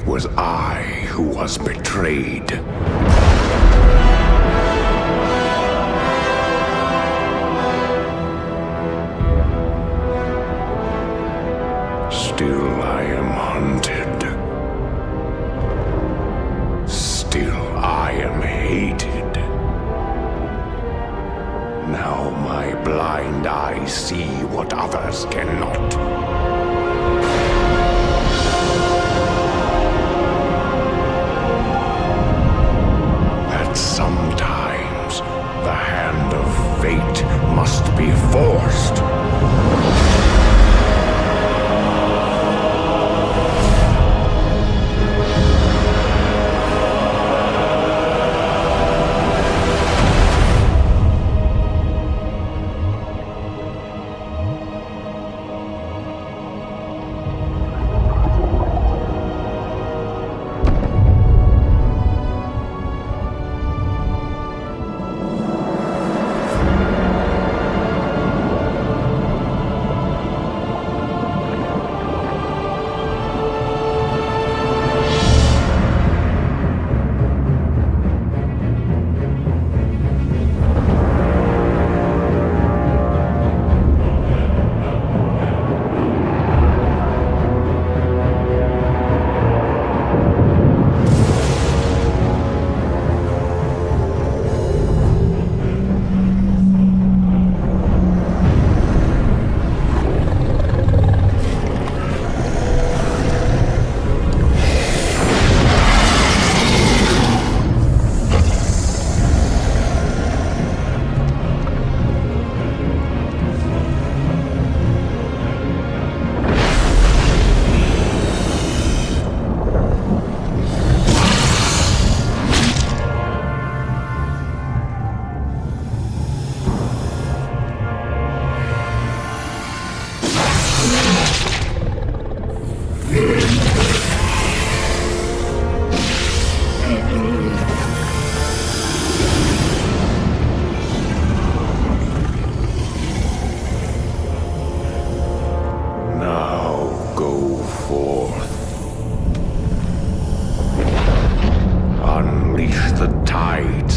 It was I who was betrayed. Still I am hunted. Still I am hated. Now my blind eyes see what others cannot. That sometimes the hand of fate must be forced.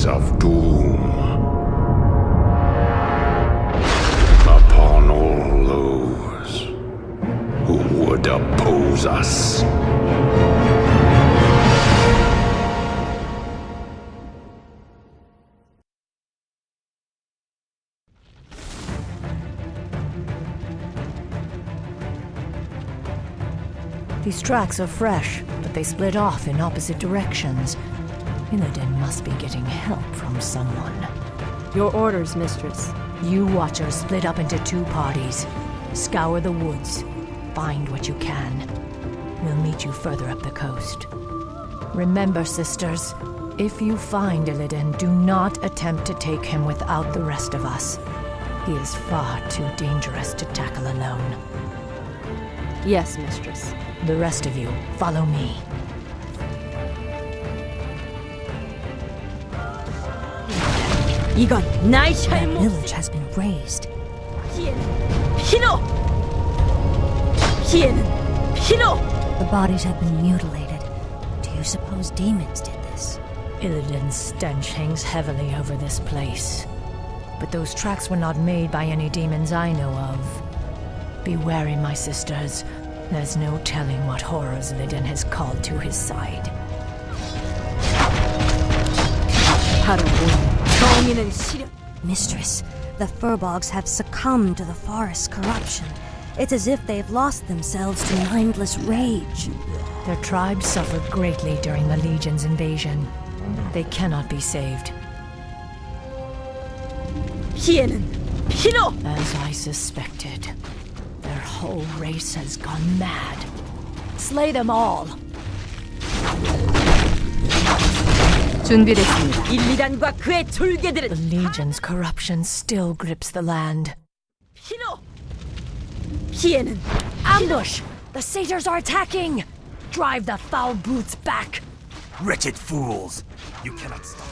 Of doom upon all those who would oppose us. These tracks are fresh, but they split off in opposite directions. Illidan must be getting help from someone. Your orders, mistress. You watchers split up into two parties. Scour the woods. Find what you can. We'll meet you further up the coast. Remember, sisters, if you find Illidan, do not attempt to take him without the rest of us. He is far too dangerous to tackle alone. Yes, mistress. The rest of you, follow me. 이건 나의 That 잘못. village has been razed. 피해는 피노. 피해는 피노. The bodies have been mutilated. Do you suppose demons did this? Illidan's stench hangs heavily over this place. But those tracks were not made by any demons I know of. Be wary, my sisters. There's no telling what horrors Illidan has called to his side. 바로 오늘 정의는 시련. Mistress, the furbogs have succumbed to the forest's corruption. It's as if they've lost themselves to mindless rage. Their tribe suffered greatly during the Legion's invasion. They cannot be saved. 피해는 피노. As I suspected, their whole race has gone mad. Slay them all! 준비됐습니다. 1,2단과 그의 The 졸개들은 Legion's corruption still grips the land. 피노. 피해는 Ambush! The satyrs are attacking! Drive the foul brutes back! Wretched fools! You cannot stop.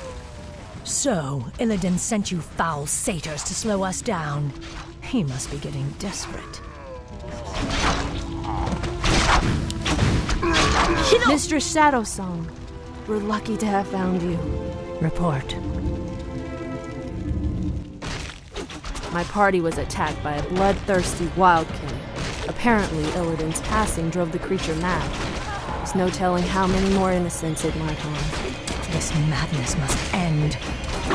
So, Illidan sent you foul satyrs to slow us down. He must be getting desperate. 피로! Mistress Shadowsong, we're lucky to have found you. Report. My party was attacked by a bloodthirsty wildkin. Apparently, Illidan's passing drove the creature mad. There's no telling how many more innocents it might harm. This madness must end.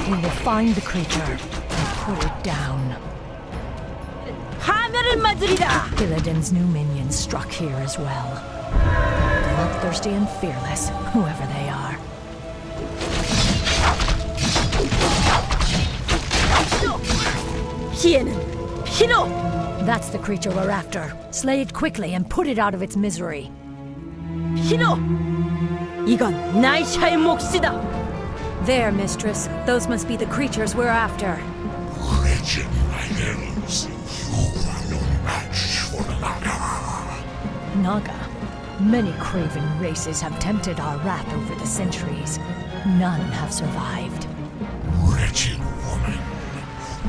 We will find the creature and put it down. 하늘을 맞으리라! Illidan's new minions struck here as well. Bloodthirsty and fearless, whoever they are. 피해는 피로! That's the creature we're after. Slay it quickly and put it out of its misery. 피로! 이건 나이샤의 몫이다! There, mistress. Those must be the creatures we're after. Wretched items, you are no match for the Naga. Naga. Many craven races have tempted our wrath over the centuries. None have survived. Wretched woman,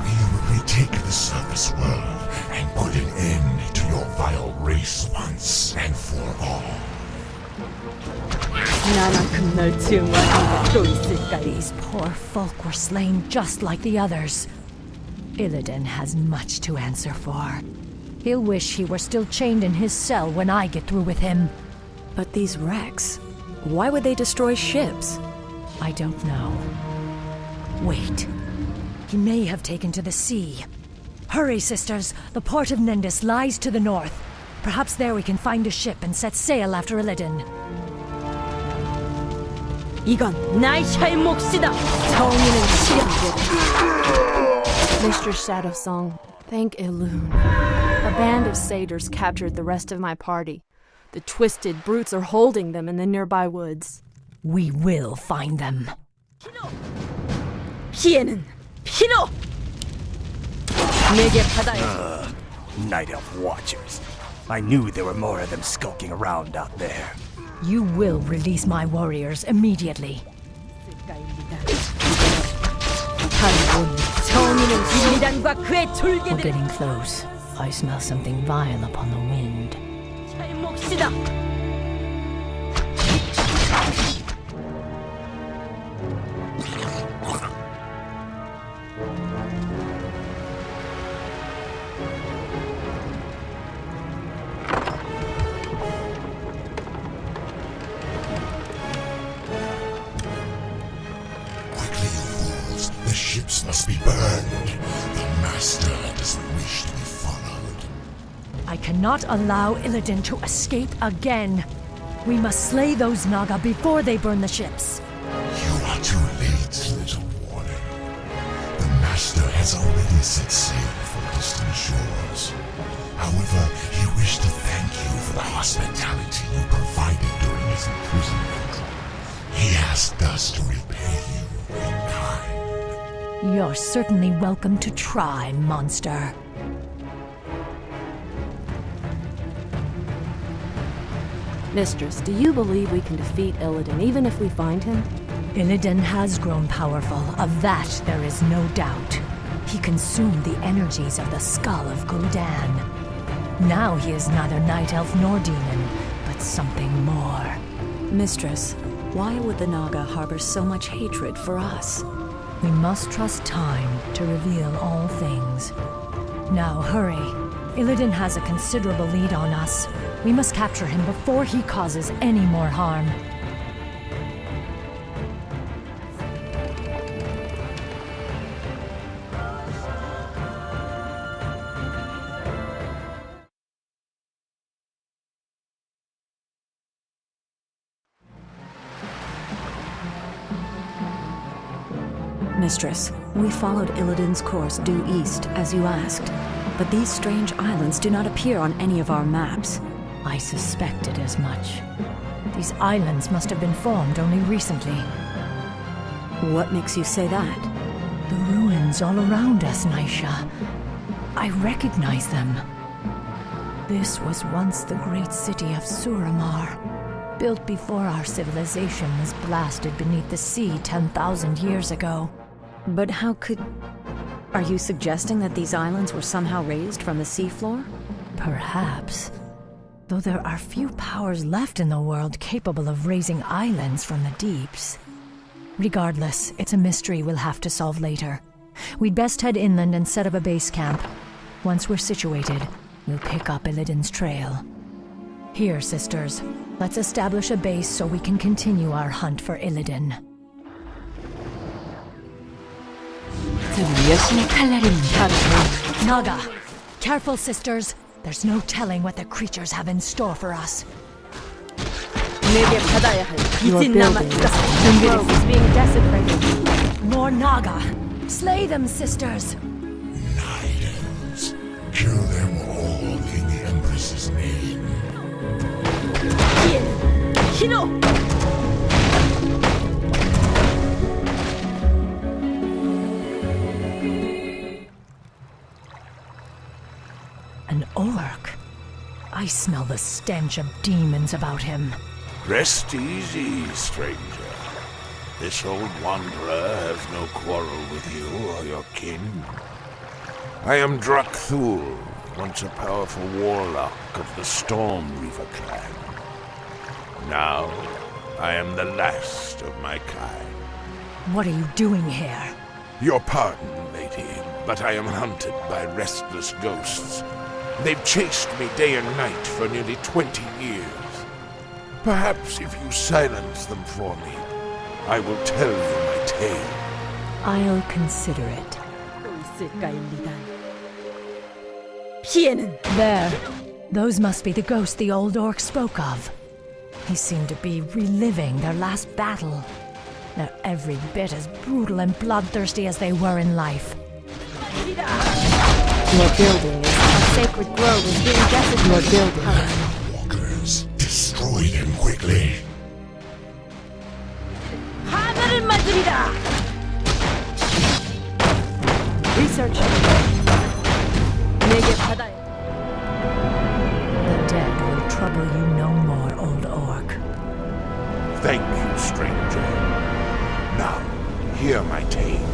we will retake the surface world and put an end to your vile race once and for all. 나만큼 널 증오하는 게 또 있을까요? These poor folk were slain just like the others. Illidan has much to answer for. He'll wish he were still chained in his cell when I get through with him. But these wrecks, why would they destroy ships? I don't know. Wait. He may have taken to the sea. Hurry, sisters. The port of Nendis lies to the north. Perhaps there we can find a ship and set sail after Illidan. 이건 나이샤의 몫이다! 정의는 실현되다! Mistress Shadowsong, thank Elune. A band of satyrs captured the rest of my party. The twisted brutes are holding them in the nearby woods. We will find them. 피해는 피로! 내게 받아야 Night Elf Watchers. I knew there were more of them skulking around out there. You will release my warriors immediately. 정의는 진리단과 그의 We're 졸개들의 getting close. I smell something vile upon the wind. 몫이다! Quickly, you fools. The ships must be burned. The Master doesn't wish to be followed. I cannot allow Illidan to escape again. We must slay those Naga before they burn the ships. You are too late, little warning. The Master has already set sail for distant shores. However, he wished to thank you for the hospitality you provided during his imprisonment. He asked us to repay you in kind. You're certainly welcome to try, monster. Mistress, do you believe we can defeat Illidan even if we find him? Illidan has grown powerful, of that there is no doubt. He consumed the energies of the skull of Gul'dan. Now he is neither night elf nor demon, but something more. Mistress, why would the Naga harbor so much hatred for us? We must trust time to reveal all things. Now hurry. Illidan has a considerable lead on us. We must capture him before he causes any more harm. Mistress, we followed Illidan's course due east, as you asked. But these strange islands do not appear on any of our maps. I suspected as much. These islands must have been formed only recently. What makes you say that? The ruins all around us, Naisha. I recognize them. This was once the great city of Suramar, built before our civilization was blasted beneath the sea 10,000 years ago. But how could... Are you suggesting that these islands were somehow raised from the seafloor? Perhaps. though there are few powers left in the world capable of raising islands from the deeps. Regardless, it's a mystery we'll have to solve later. We'd best head inland and set up a base camp. Once we're situated, we'll pick up Illidan's trail. Here, sisters, let's establish a base so we can continue our hunt for Illidan. Naga! Careful, sisters. There's no telling what the creatures have in store for us. 내게 받아야 할 Your 빚이 building 남았다. The grove is being desecrated. More Naga! Slay them, sisters! Nidans. Kill them all in the Empress's name. 피해는 피로! An orc. I smell the stench of demons about him. Rest easy, stranger. This old wanderer has no quarrel with you or your kin. I am Drakthul, once a powerful warlock of the Storm Reaver clan. Now, I am the last of my kind. What are you doing here? Your pardon, lady, but I am hunted by restless ghosts. They've chased me day and night for nearly 20 years. Perhaps if you silence them for me, I will tell you my tale. I'll consider it. 또 있을까, 일리단. 피해는 There. Those must be the ghosts the old orc spoke of. He seemed to be reliving their last battle. They're every bit as brutal and bloodthirsty as they were in life. Your building is a sacred grove is being desecrated. Your building. Walkers, destroy them quickly. 하늘을 맞으리라. Research. 내게 받아야. The dead will trouble you no more, old orc. Thank you, stranger. Now, hear my tale.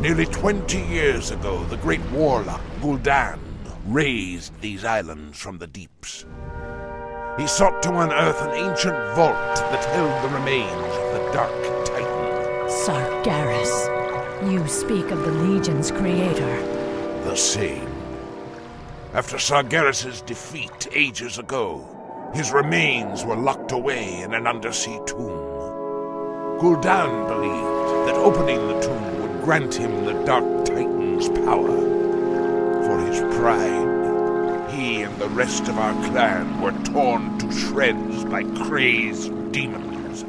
Nearly 20 years ago, the great warlock Gul'dan raised these islands from the deeps. He sought to unearth an ancient vault that held the remains of the Dark Titan. Sargeras. You speak of the Legion's creator. The same. After Sargeras' defeat ages ago, his remains were locked away in an undersea tomb. Gul'dan believed that opening the tomb would grant him the Dark Titan's power. For his pride, he and the rest of our clan were torn to shreds by crazed demons.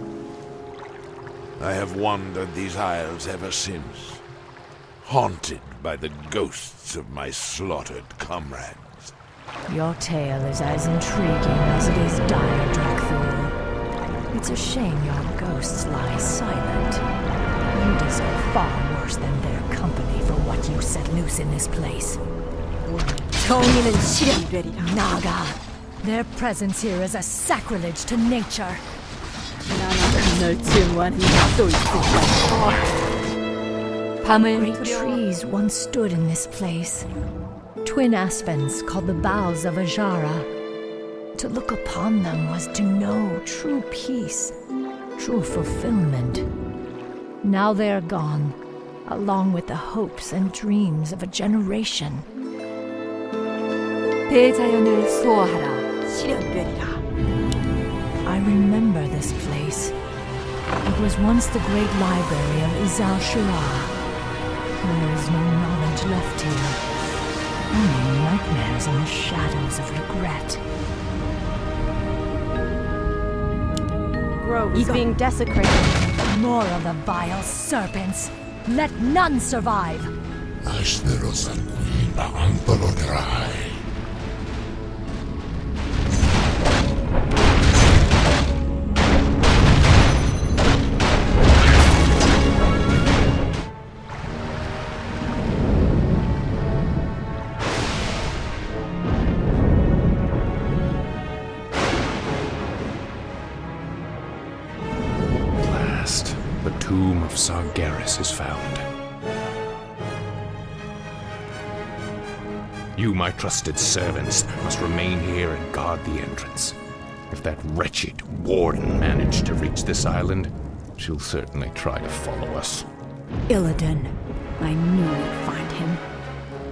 I have wandered these isles ever since, haunted by the ghosts of my slaughtered comrades. Your tale is as intriguing as it is dire, Drakthul. It's a shame your ghosts lie silent. You deserve far worse than their company for what you set loose in this place. 정의는 실현되리라. Naga, their presence here is a sacrilege to nature. 나는 널 증오하는 또 있을까. Great trees once stood in this place. Twin aspens called the boughs of Ajara. To look upon them was to know true peace, true fulfillment. Now they are gone, along with the hopes and dreams of a generation. 대자연을 수호하라. 실현되리라. I remember this place. It was once the great library of Izal Shura. There is no knowledge left here. Only nightmares and the shadows of regret. Grove is being desecrated. More of the vile serpents. Let none survive. Ashteros anguilla antologerai. The tomb of Sargeras is found. You, my trusted servants, must remain here and guard the entrance. If that wretched warden managed to reach this island, she'll certainly try to follow us. Illidan. I knew we'd find him.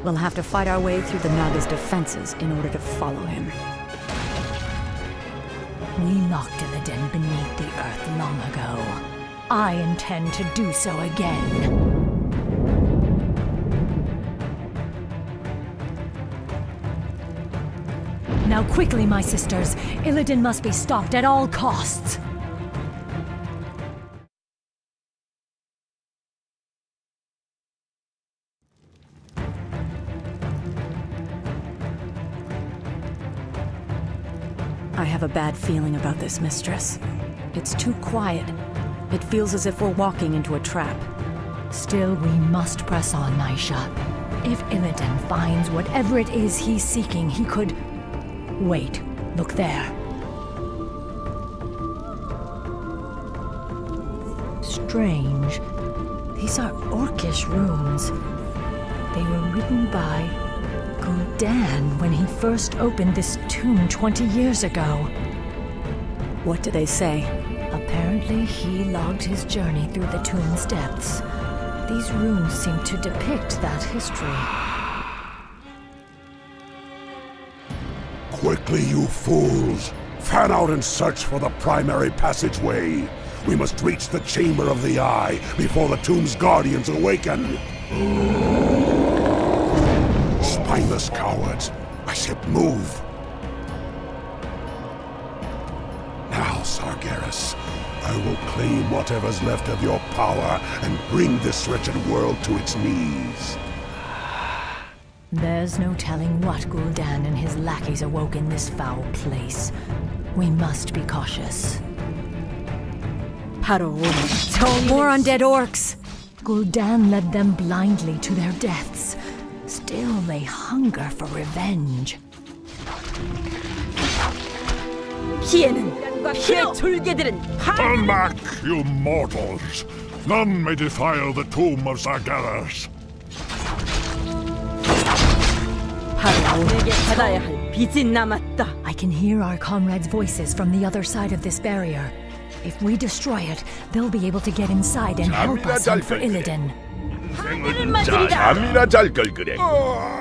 We'll have to fight our way through the Naga's defenses in order to follow him. We locked Illidan beneath the earth long ago. I intend to do so again. Now quickly, my sisters. Illidan must be stopped at all costs. I have a bad feeling about this, mistress. It's too quiet. It feels as if we're walking into a trap. Still, we must press on, Naisha. If Illidan finds whatever it is he's seeking, he could... Wait, look there. Strange. These are Orcish runes. They were written by Gul'dan when he first opened this tomb 20 years ago. What do they say? Apparently, he logged his journey through the tomb's depths. These runes seem to depict that history. Quickly, you fools! Fan out and search for the primary passageway. We must reach the Chamber of the Eye before the tomb's guardians awaken. Spineless cowards! I said move! Now, Sargeras, I will claim whatever's left of your power and bring this wretched world to its knees. There's no telling what Gul'dan and his lackeys awoke in this foul place. We must be cautious. 바로 오늘 More undead orcs! Gul'dan led them blindly to their deaths. Still, they hunger for revenge. 피해는 피의 졸개들은 Turn back, you mortals! None may defile the tomb of Sargeras. 바로 내게 받아야 할 빚이 남았다. I can hear our comrades' voices from the other side of this barrier. If we destroy it, they'll be able to get inside and help us hunt for Illidan. 파멸을 맞으리라.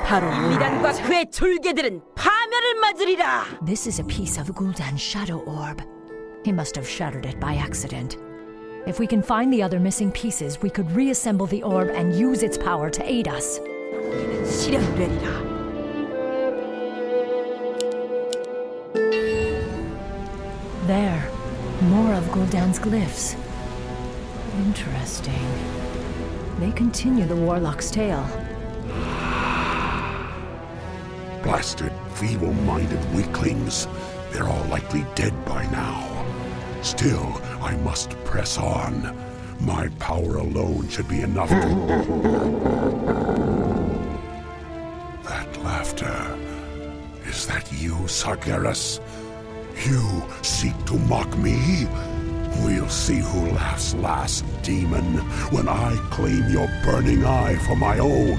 바로 미단과 그의 졸개들은 파멸을 맞으리라. This is a piece of Gul'dan's shadow orb. He must have shattered it by accident. If we can find the other missing pieces, we could reassemble the orb and use its power to aid us. 실현되리라. There, more of Gul'dan's glyphs. Interesting. They continue the warlock's tale. Blasted, feeble-minded weaklings. They're all likely dead by now. Still, I must press on. My power alone should be enough to... That laughter. Is that you, Sargeras? You seek to mock me? We'll see who laughs last, demon, when I claim your burning eye for my own.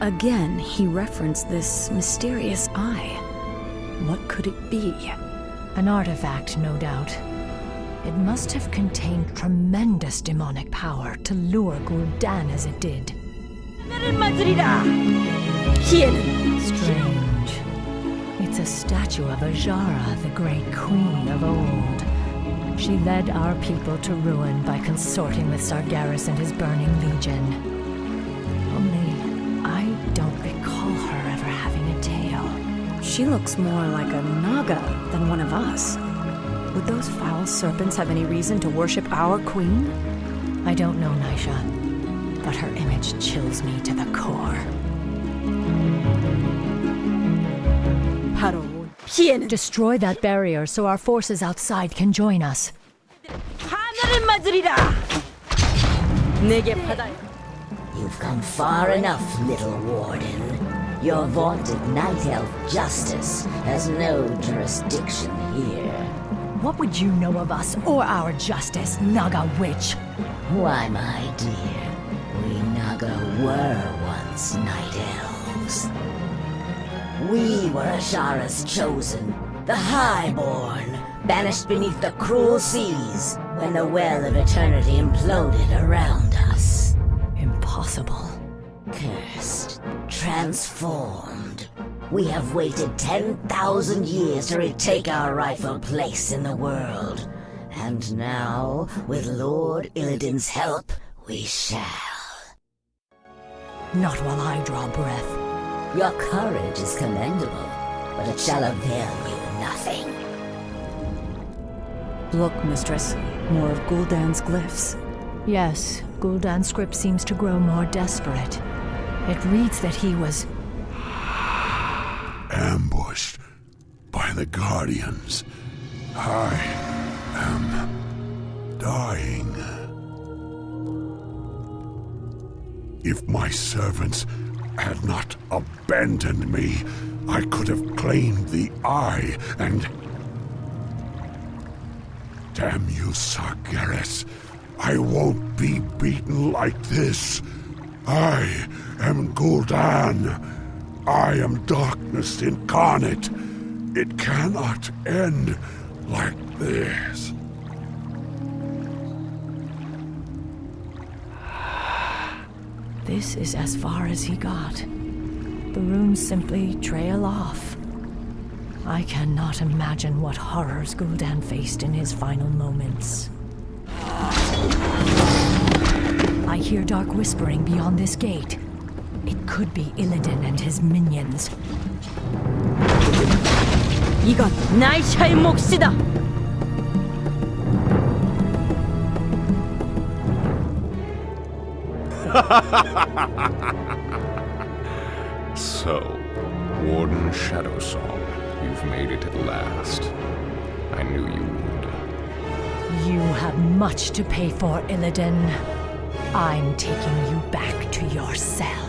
Again, he referenced this mysterious eye. What could it be? An artifact, no doubt. It must have contained tremendous demonic power to lure Gul'dan as it did. 파멸을 맞으리라. 피해는 Strange. It's a statue of Ajara, the great queen of old. She led our people to ruin by consorting with Sargeras and his burning legion. Only, I don't recall her ever having a tail. She looks more like a Naga than one of us. Would those foul serpents have any reason to worship our queen? I don't know, Naisha, but her image chills me to the core. 바로 피해는 Destroy that barrier so our forces outside can join us. 파멸을 맞으리라. 내게 받아야 You've come far enough, little warden. Your vaunted night elf justice has no jurisdiction here. What would you know of us or our justice, Naga witch? Why, my dear, we Naga were once us, Night Elves. We were Ashara's chosen, the Highborn, banished beneath the cruel seas when the Well of Eternity imploded around us. Impossible. Cursed, transformed. We have waited 10,000 years to retake our rightful place in the world. And now, with Lord Illidan's help, we shall. Not while I draw breath. Your courage is commendable, but it shall avail you nothing. Look, mistress. More of Gul'dan's glyphs. Yes, Gul'dan's script seems to grow more desperate. It reads that he was ambushed by the Guardians. I am dying. If my servants had not abandoned me, I could have claimed the Eye and... Damn you, Sargeras. I won't be beaten like this. I am Gul'dan. I am darkness incarnate. It cannot end like this. This is as far as he got. The runes simply trail off. I cannot imagine what horrors Gul'dan faced in his final moments. I hear dark whispering beyond this gate. It could be Illidan and his minions. 이건 나이샤의 몫이다. So, Warden Shadowsong, you've made it at last. I knew you would. You have much to pay for, Illidan. I'm taking you back to your cell.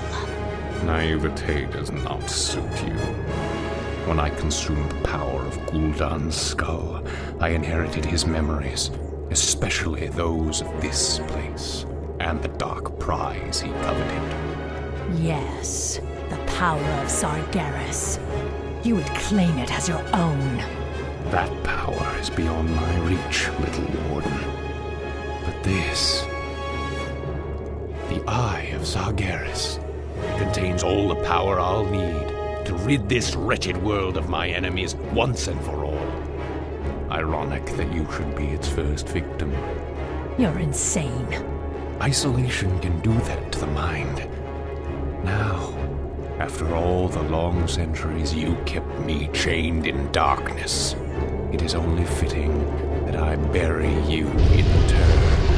Naivete does not suit you. When I consumed the power of Gul'dan's skull, I inherited his memories, especially those of this place, and the dark prize he coveted. Yes, the power of Sargeras. You would claim it as your own. That power is beyond my reach, little warden. But this... the Eye of Sargeras contains all the power I'll need to rid this wretched world of my enemies once and for all. Ironic that you should be its first victim. You're insane. Isolation can do that to the mind. Now, after all the long centuries you kept me chained in darkness, it is only fitting that I bury you in turn.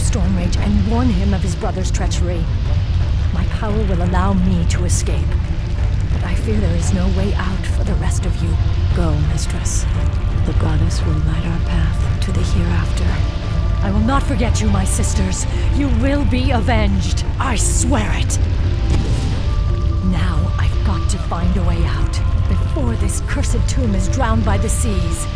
Stormrage and warn him of his brother's treachery. My power will allow me to escape, but I fear there is no way out for the rest of you. Go, mistress. The goddess will light our path to the hereafter. I will not forget you, my sisters. You will be avenged. I swear it. Now I've got to find a way out before this cursed tomb is drowned by the seas.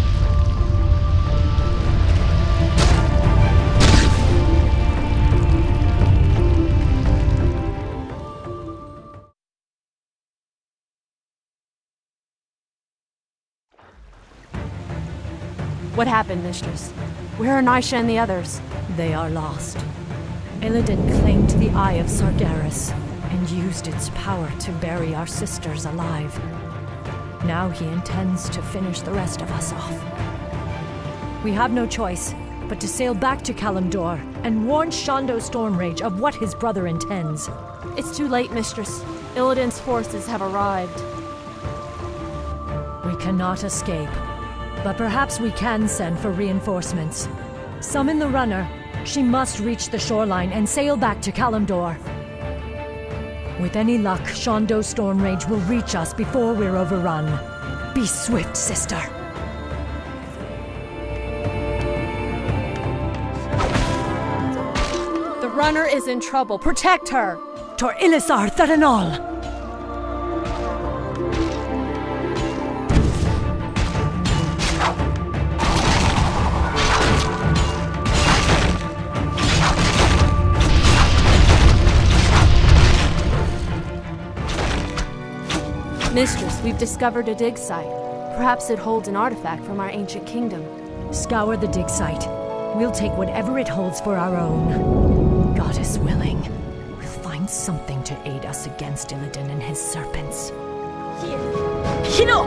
What happened, mistress? Where are Naisha and the others? They are lost. Illidan claimed the Eye of Sargeras and used its power to bury our sisters alive. Now he intends to finish the rest of us off. We have no choice but to sail back to Kalimdor and warn Shondo Stormrage of what his brother intends. It's too late, mistress. Illidan's forces have arrived. We cannot escape. But perhaps we can send for reinforcements. Summon the runner. She must reach the shoreline and sail back to Kalimdor. With any luck, Shondo Stormrage will reach us before we're overrun. Be swift, sister. The runner is in trouble. Protect her! Tor Ilisar Tharanol! Mistress, we've discovered a dig site. Perhaps it holds an artifact from our ancient kingdom. Scour the dig site. We'll take whatever it holds for our own. Goddess willing, we'll find something to aid us against Illidan and his serpents. Hino!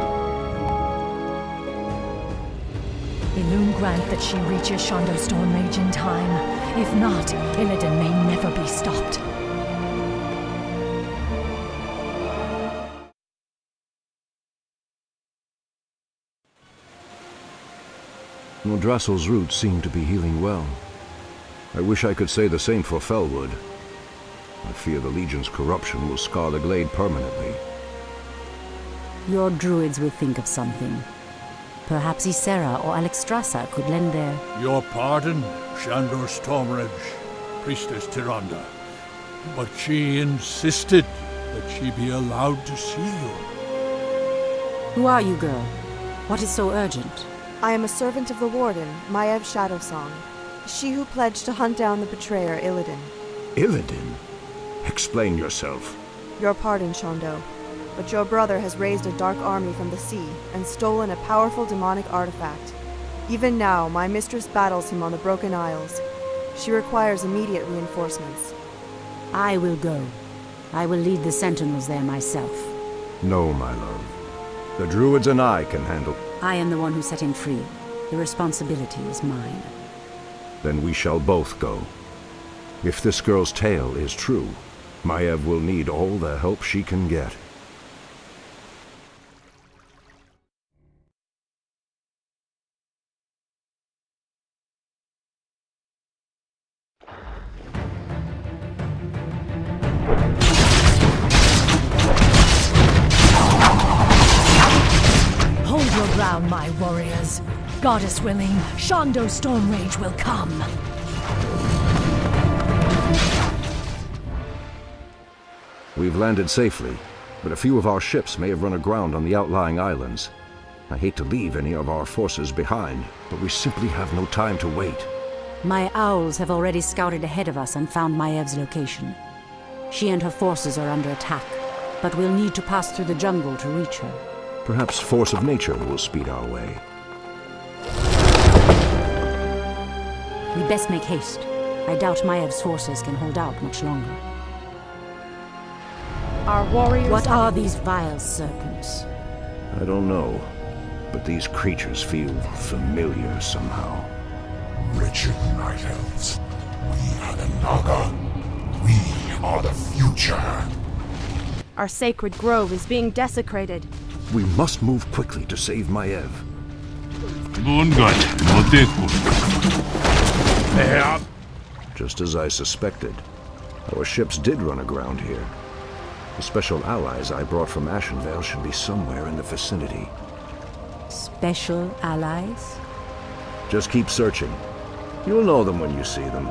Illume grant that she reaches Shondo Stormrage in time. If not, Illidan may never be stopped. Drassel's roots seem to be healing well. I wish I could say the same for Felwood. I fear the Legion's corruption will scar the glade permanently. Your druids will think of something. Perhaps Ysera or Alexstrasza could lend their... Your pardon, Shandor Stormrage, Priestess Tyrande. But she insisted that she be allowed to see you. Who are you, girl? What is so urgent? I am a servant of the Warden, Maiev Shadowsong, she who pledged to hunt down the betrayer Illidan. Illidan? Explain yourself. Your pardon, Shondo, but your brother has raised a dark army from the sea and stolen a powerful demonic artifact. Even now, my mistress battles him on the Broken Isles. She requires immediate reinforcements. I will go. I will lead the sentinels there myself. No, my love. The druids and I can handle... I am the one who set him free. The responsibility is mine. Then we shall both go. If this girl's tale is true, Maiev will need all the help she can get. My warriors. Goddess willing, Shondo Stormrage will come. We've landed safely, but a few of our ships may have run aground on the outlying islands. I hate to leave any of our forces behind, but we simply have no time to wait. My owls have already scouted ahead of us and found Maev's location. She and her forces are under attack, but we'll need to pass through the jungle to reach her. Perhaps force of nature will speed our way. We best make haste. I doubt Maev's forces can hold out much longer. Our warriors... What are these vile serpents? I don't know, but these creatures feel familiar somehow. Wretched night elves, we are the Naga. We are the future. Our sacred grove is being desecrated. We must move quickly to save Maiev. Just as I suspected, our ships did run aground here. The special allies I brought from Ashenvale should be somewhere in the vicinity. Special allies? Just keep searching. You'll know them when you see them.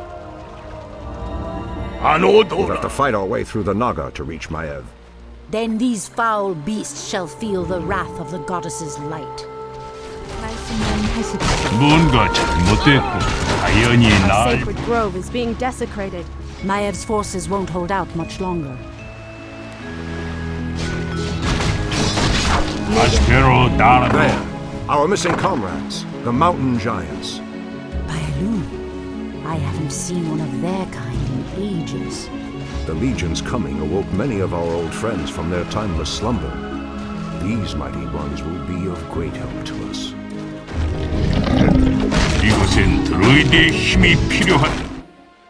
We'll have to fight our way through the Naga to reach Maiev. Then these foul beasts shall feel the wrath of the goddess's light. Our sacred grove is being desecrated. Maev's forces won't hold out much longer. There, our missing comrades, the mountain giants. Bailu, I haven't seen one of their kind in ages. The Legion's coming awoke many of our old friends from their timeless slumber. These mighty ones will be of great help to us.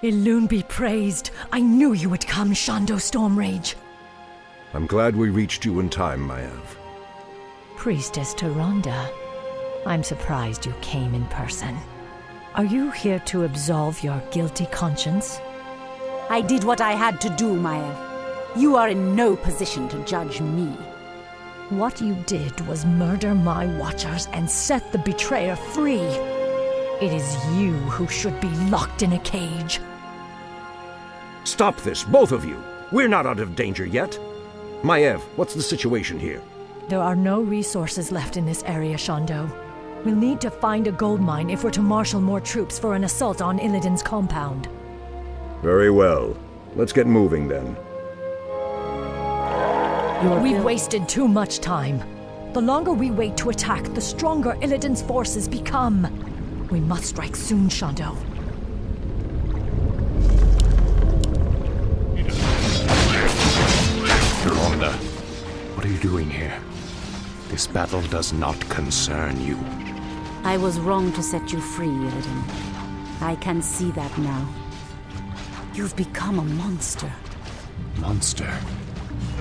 Illume be praised. I knew you would come, Shondo Stormrage. I'm glad we reached you in time, Maiev. Priestess Tyrande, I'm surprised you came in person. Are you here to absolve your guilty conscience? I did what I had to do, Maiev. You are in no position to judge me. What you did was murder my watchers and set the betrayer free. It is you who should be locked in a cage. Stop this, both of you! We're not out of danger yet. Maiev, what's the situation here? There are no resources left in this area, Shondo. We'll need to find a gold mine if we're to marshal more troops for an assault on Illidan's compound. Very well. Let's get moving then. We've wasted too much time. The longer we wait to attack, the stronger Illidan's forces become. We must strike soon, Shondo. Tyrande, what are you doing here? This battle does not concern you. I was wrong to set you free, Illidan. I can see that now. You've become a monster. Monster?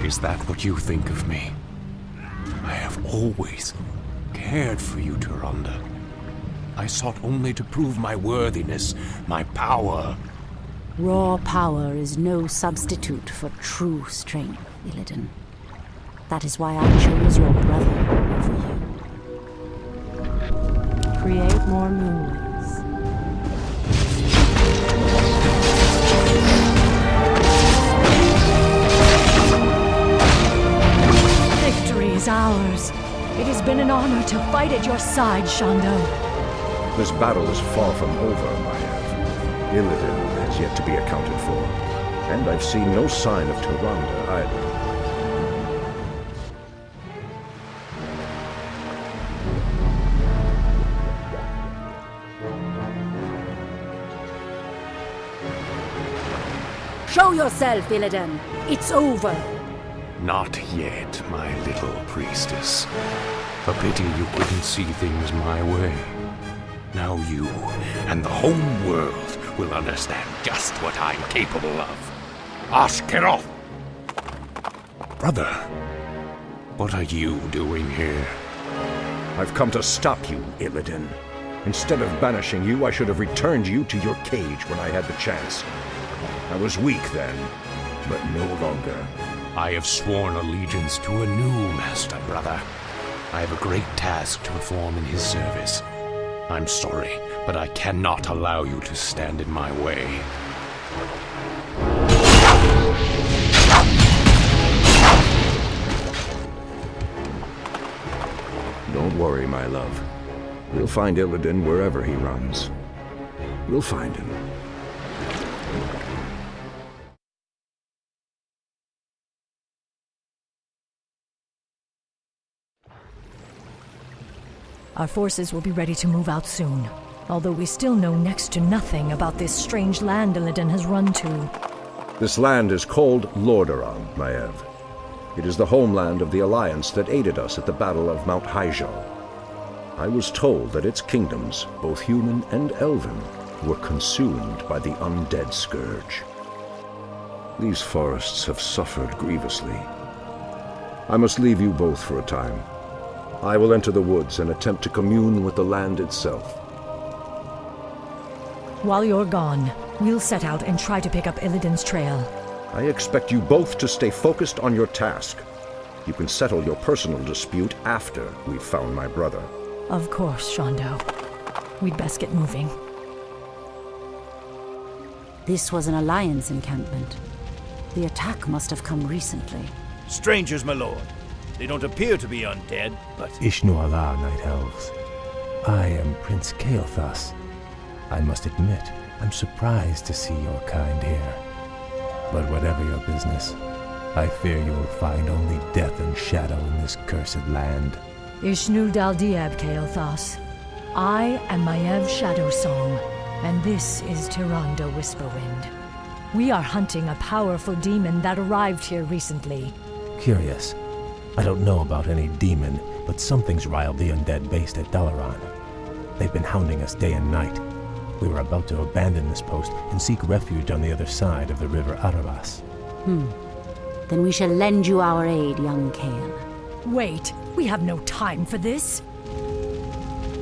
Is that what you think of me? I have always cared for you, Tyrande. I sought only to prove my worthiness, my power. Raw power is no substitute for true strength, Illidan. That is why I chose your brother over you. Create more moonwings. Victory is ours. It has been an honor to fight at your side, Shondo. This battle is far from over, Maiev. Illidan has yet to be accounted for. And I've seen no sign of Tyrande either. Show yourself, Illidan. It's over. Not yet, my little priestess. A pity you couldn't see things my way. Now you and the whole world will understand just what I'm capable of. Ashkeroth! Brother, what are you doing here? I've come to stop you, Illidan. Instead of banishing you, I should have returned you to your cage when I had the chance. I was weak then, but no longer. I have sworn allegiance to a new master, brother. I have a great task to perform in his service. I'm sorry, but I cannot allow you to stand in my way. Don't worry, my love. We'll find Illidan wherever he runs. We'll find him. Our forces will be ready to move out soon, although we still know next to nothing about this strange land Illidan has run to. This land is called Lordaeron, Maiev. It is the homeland of the Alliance that aided us at the Battle of Mount Hyjal. I was told that its kingdoms, both human and elven, were consumed by the undead scourge. These forests have suffered grievously. I must leave you both for a time. I will enter the woods and attempt to commune with the land itself. While you're gone, we'll set out and try to pick up Illidan's trail. I expect you both to stay focused on your task. You can settle your personal dispute after we've found my brother. Of course, Shondo. We'd best get moving. This was an Alliance encampment. The attack must have come recently. Strangers, my lord. They don't appear to be undead, but... Ishnu Allah, Night Elves. I am Prince Kael'thas. I must admit, I'm surprised to see your kind here. But whatever your business, I fear you will find only death and shadow in this cursed land. Ishnu Daldiab, Kael'thas. I am Maiev Shadowsong, and this is Tyrande Whisperwind. We are hunting a powerful demon that arrived here recently. Curious. I don't know about any demon, but something's riled the undead based at Dalaran. They've been hounding us day and night. We were about to abandon this post and seek refuge on the other side of the river Arabas. Then we shall lend you our aid, young Kael. Wait, we have no time for this.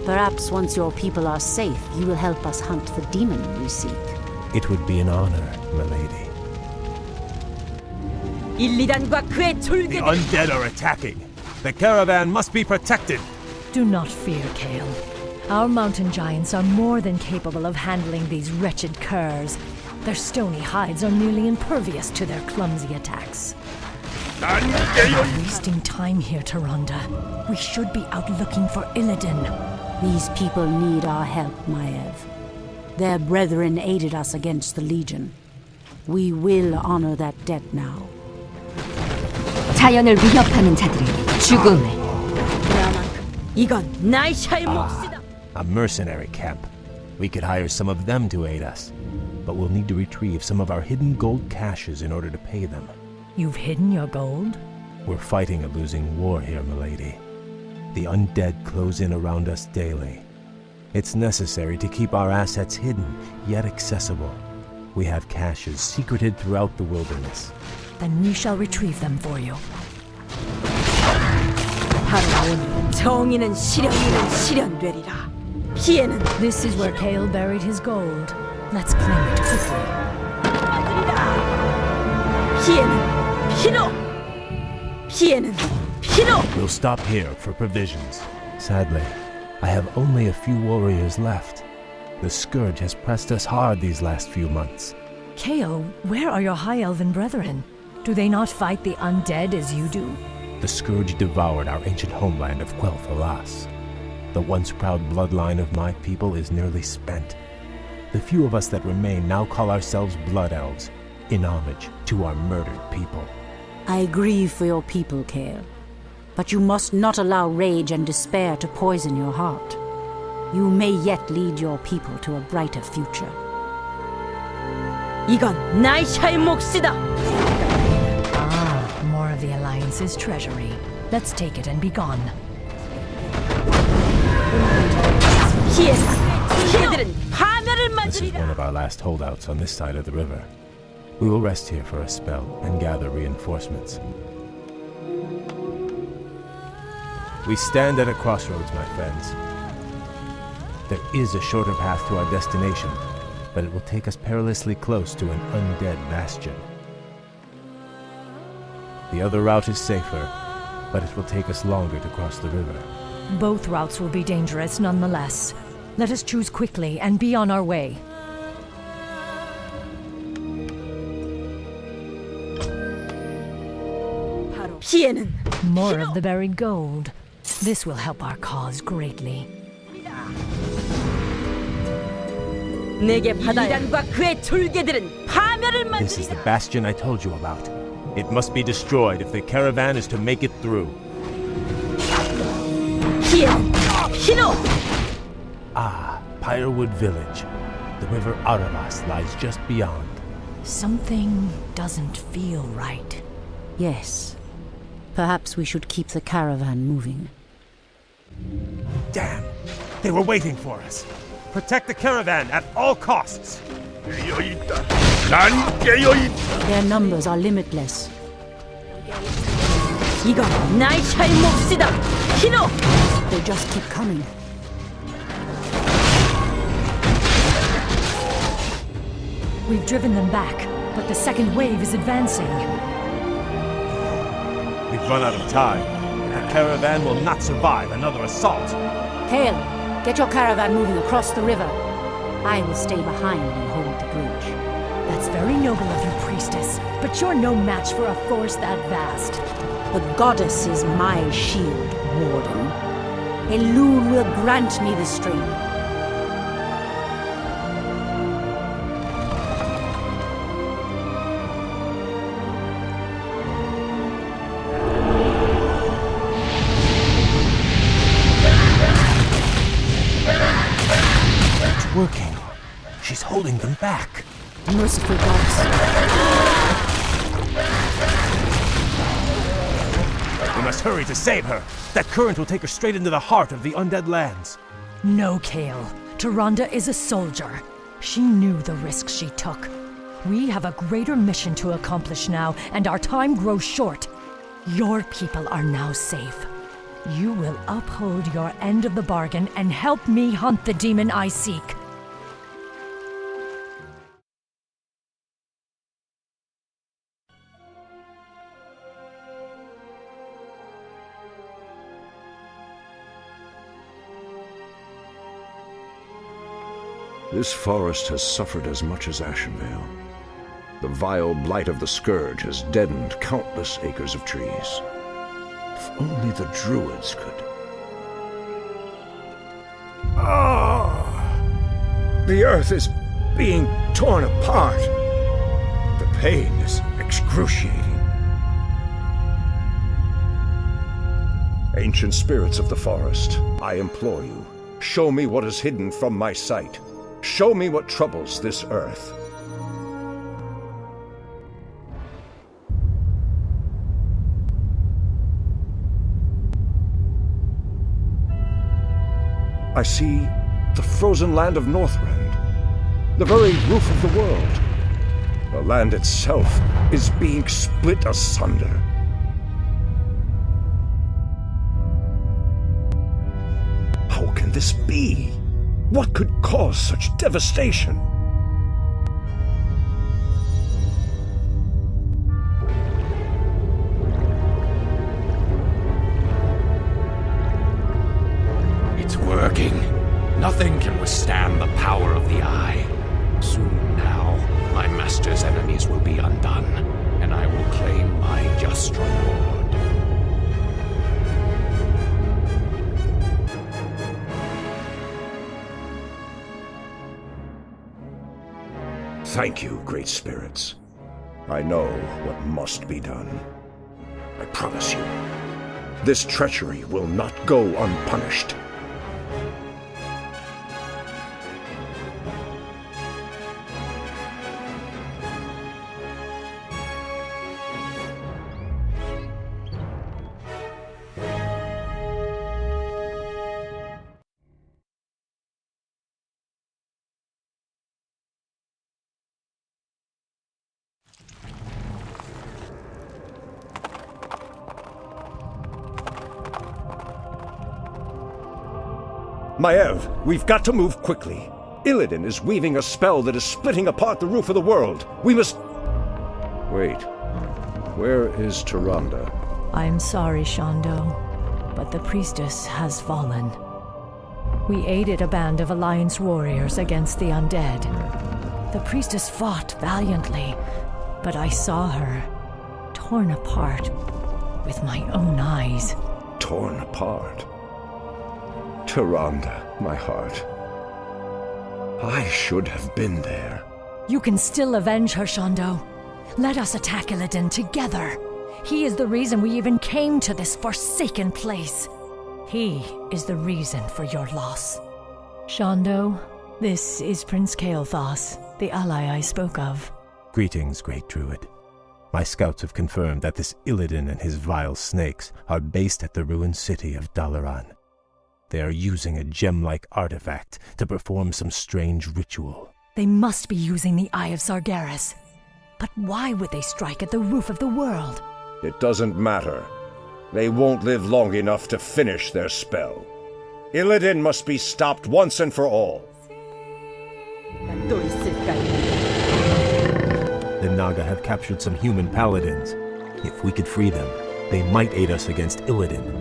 Perhaps once your people are safe, you will help us hunt the demon we seek. It would be an honor, milady. The undead are attacking. The caravan must be protected. Do not fear, Kael. Our mountain giants are more than capable of handling these wretched curs. Their stony hides are nearly impervious to their clumsy attacks. Wasting time here, Tyrande. We should be out looking for Illidan. These people need our help, Maiev. Their brethren aided us against the Legion. We will honor that debt now. 자연을 위협하는 자들은 죽음에. 이건 나이샤의 몫이다. A mercenary camp. We could hire some of them to aid us. But we'll need to retrieve some of our hidden gold caches in order to pay them. You've hidden your gold? We're fighting a losing war here, milady. The undead close in around us daily. It's necessary to keep our assets hidden, yet accessible. We have caches secreted throughout the wilderness. Then we shall retrieve them for you. 바로 오늘 정의는 실현되리라. 피해는 This is where Kale buried his gold. Let's claim it quickly. 피해는 피로. We'll stop here for provisions. Sadly, I have only a few warriors left. The scourge has pressed us hard these last few months. Kale, where are your high elven brethren? Do they not fight the undead as you do? The scourge devoured our ancient homeland of Quel'The, alas. The once proud bloodline of my people is nearly spent. The few of us that remain now call ourselves Blood Elves, in homage to our murdered people. I grieve for your people, Kale. But you must not allow rage and despair to poison your heart. You may yet lead your people to a brighter future. 이건 나이샤의 몫이다. Ah, more of the Alliance's treasury. Let's take it and be gone. 피해들은 파멸을 This is 맞으리라. one of our last holdouts on this side of the river. We will rest here for a spell and gather reinforcements. We stand at a crossroads, my friends. There is a shorter path to our destination, but it will take us perilously close to an undead bastion. The other route is safer, but it will take us longer to cross the river. Both routes will be dangerous nonetheless. Let us choose quickly and be on our way. 피해는 More of the buried gold. This will help our cause greatly. 내게 이단과 그의 졸개들은 파멸을 This is the 맞으리라. bastion I told you about. It must be destroyed if the caravan is to make it through. 피해는 피로. Ah, Pyrewood Village. The river Aravas lies just beyond. Something doesn't feel right. Yes. Perhaps we should keep the caravan moving. Damn! They were waiting for us. Protect the caravan at all costs. Their numbers are limitless. 이건 나이샤의 몫이다. 피로. They just keep coming. We've driven them back, but the second wave is advancing. We've run out of time. The caravan will not survive another assault. Kale, get your caravan moving across the river. I will stay behind and hold the bridge. That's very noble of you, priestess, but you're no match for a force that vast. The goddess is my shield, Warden. Elune will grant me the strength. It's working. She's holding them back. Merciful goddess. We must hurry to save her. That current will take her straight into the heart of the undead lands. No, Kale. Taronda is a soldier. She knew the risks she took. We have a greater mission to accomplish now, and our time grows short. Your people are now safe. You will uphold your end of the bargain and help me hunt the demon I seek. This forest has suffered as much as Ashenvale. The vile blight of the scourge has deadened countless acres of trees. If only the druids could. The earth is being torn apart. The pain is excruciating. Ancient spirits of the forest, I implore you, show me what is hidden from my sight. Show me what troubles this earth. I see the frozen land of Northrend, the very roof of the world. The land itself is being split asunder. How can this be? What could cause such devastation? It's working. Nothing can withstand the power of the Eye. Soon now, my master's enemies will be undone, and I will claim my just reward. Thank you, great spirits. I know what must be done. I promise you, this treachery will not go unpunished. Maev, we've got to move quickly. Illidan is weaving a spell that is splitting apart the roof of the world. We must... Wait. Where is Tyrande? I'm sorry, Shondo, but the priestess has fallen. We aided a band of Alliance warriors against the undead. The priestess fought valiantly, but I saw her torn apart with my own eyes. Torn apart? Tyrande, my heart. I should have been there. You can still avenge her, Shondo. Let us attack Illidan together. He is the reason we even came to this forsaken place. He is the reason for your loss. Shondo, this is Prince Kael'thas, the ally I spoke of. Greetings, Great Druid. My scouts have confirmed that this Illidan and his vile snakes are based at the ruined city of Dalaran. They are using a gem-like artifact to perform some strange ritual. They must be using the Eye of Sargeras. But why would they strike at the roof of the world? It doesn't matter. They won't live long enough to finish their spell. Illidan must be stopped once and for all. The Naga have captured some human paladins. If we could free them, they might aid us against Illidan.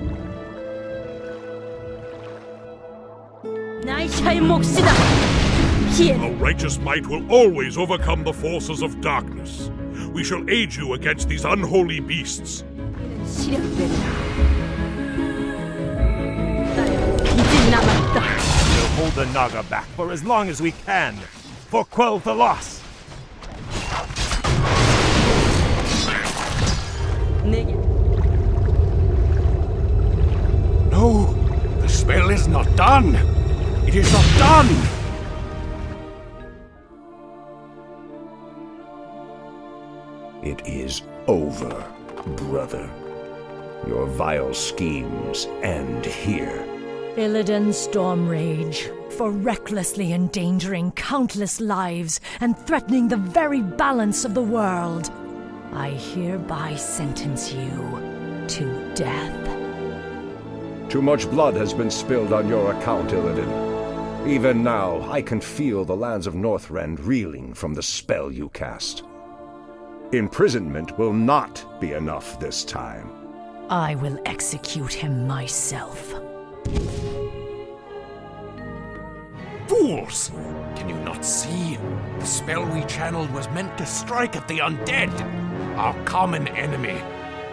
Our righteous might will always overcome the forces of darkness. We shall aid you against these unholy beasts. We'll hold the Naga back for as long as we can, for quell the loss. No, the spell is not done. It is not done! It is over, brother. Your vile schemes end here. Illidan's storm rage, for recklessly endangering countless lives and threatening the very balance of the world. I hereby sentence you to death. Too much blood has been spilled on your account, Illidan. Even now, I can feel the lands of Northrend reeling from the spell you cast. Imprisonment will not be enough this time. I will execute him myself. Fools! Can you not see? The spell we channeled was meant to strike at the undead, our common enemy.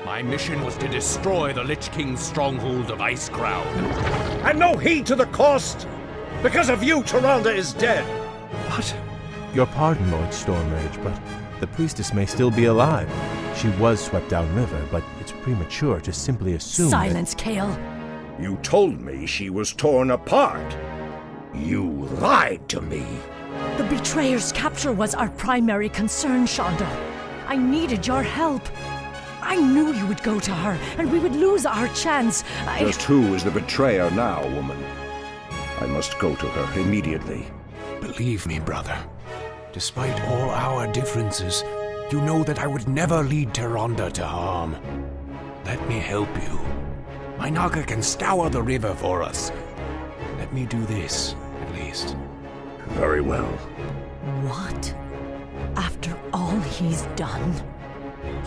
My mission was to destroy the Lich King's stronghold of Icecrown. And no heed to the cost! Because of you, Tyrande is dead! What? Your pardon, Lord Stormrage, but the priestess may still be alive. She was swept downriver, but it's premature to simply assume Silence, Kale. You told me she was torn apart. You lied to me. The betrayer's capture was our primary concern, Shonda. I needed your help. I knew you would go to her, and we would lose our chance. Just who is the betrayer now, woman? I must go to her immediately. Believe me, brother. Despite all our differences, you know that I would never lead Tyrande to harm. Let me help you. My Naga can scour the river for us. Let me do this, at least. Very well. What? After all he's done,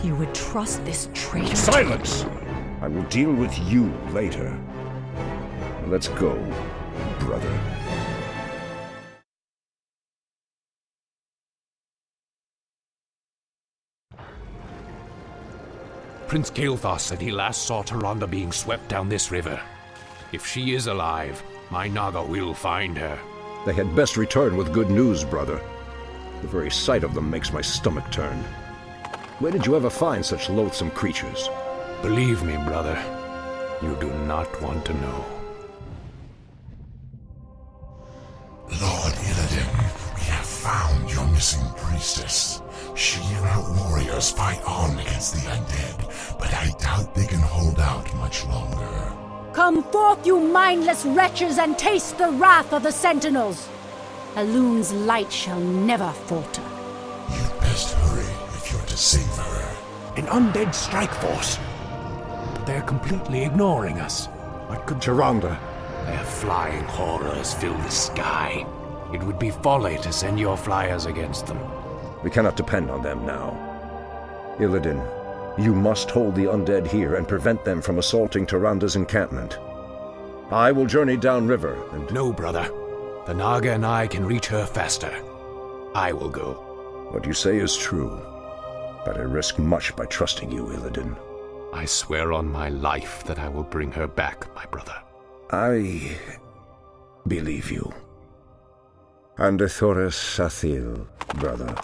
you would trust this traitor? Silence! I will deal with you later. Let's go, brother. Prince Kael'thas said he last saw Tyrande being swept down this river. If she is alive, my Naga will find her. They had best return with good news, brother. The very sight of them makes my stomach turn. Where did you ever find such loathsome creatures? Believe me, brother, you do not want to know. Lord Illidan, we have found your missing priestess. She and her warriors fight on against the undead, but I doubt they can hold out much longer. Come forth, you mindless wretches, and taste the wrath of the Sentinels! Alun's light shall never falter. You'd best hurry if you're to save her. An undead strike force. But they're completely ignoring us. What could Tyrande? Their flying horrors fill the sky. It would be folly to send your flyers against them. We cannot depend on them now. Illidan, you must hold the undead here and prevent them from assaulting Tyrande's encampment. I will journey downriver and... No, brother. The Naga and I can reach her faster. I will go. What you say is true, but I risk much by trusting you, Illidan. I swear on my life that I will bring her back, my brother. I believe you. And Thoris Sathil, brother.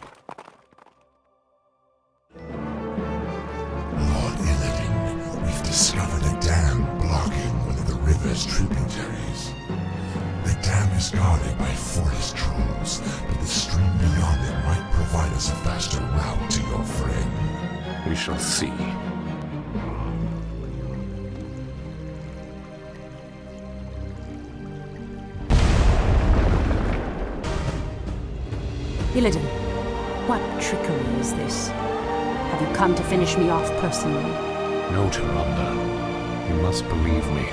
Lord Illidan, we've discovered a dam blocking one of the river's tributaries. The dam is guarded by forest trolls, but the stream beyond it might provide us a faster route to your friend. We shall see. Illidan, what trickery is this? Have you come to finish me off personally? No, Tyrande. You must believe me.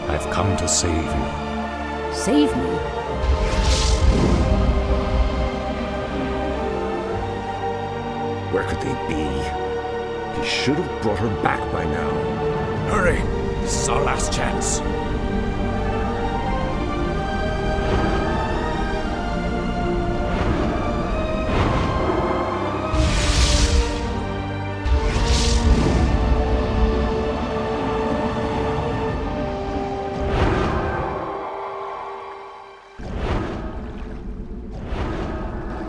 I've come to save you. Save me? Where could they be? He should have brought her back by now. Hurry! This is our last chance.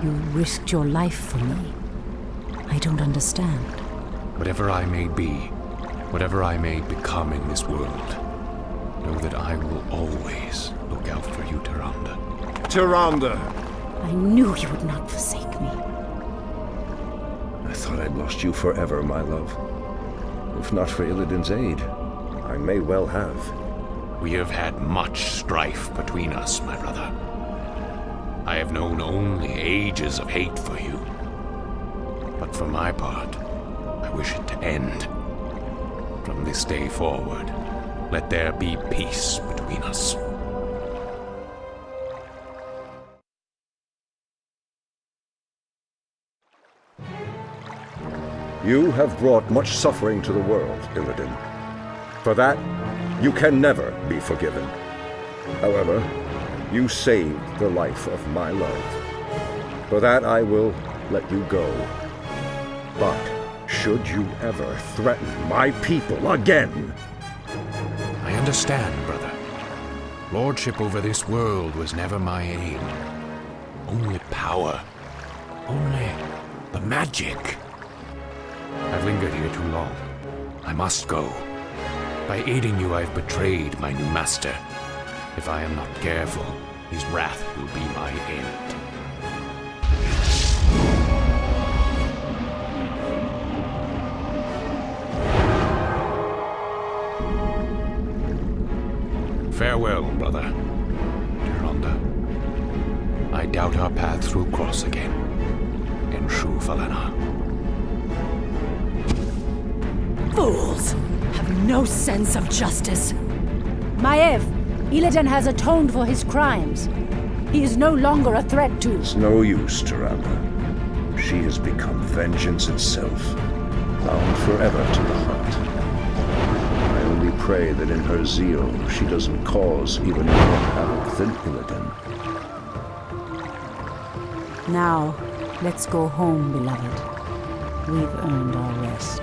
You risked your life for me. I don't understand. Whatever I may be, whatever I may become in this world, know that I will always look out for you, Tyrande. Tyrande! I knew you would not forsake me. I thought I'd lost you forever, my love. If not for Illidan's aid, I may well have. We have had much strife between us, my brother. I have known only ages of hate for you. But for my part, I wish it to end. From this day forward, let there be peace between us. You have brought much suffering to the world, Illidan. For that, you can never be forgiven. However, you saved the life of my love. For that I will let you go. But should you ever threaten my people again... I understand, brother. Lordship over this world was never my aim. Only power. Only the magic. I've lingered here too long. I must go. By aiding you, I've betrayed my new master. If I am not careful, his wrath will be my end. Farewell, brother. Tyrande. I doubt our paths will cross again. In Shu Falena. Fools! Have no sense of justice. Maiev, Illidan has atoned for his crimes. He is no longer a threat to... It's no use, Tyrande. She has become vengeance itself, bound forever to the hunt. I only pray that in her zeal she doesn't cause even more havoc than Illidan. Now, let's go home, beloved. We've earned our rest.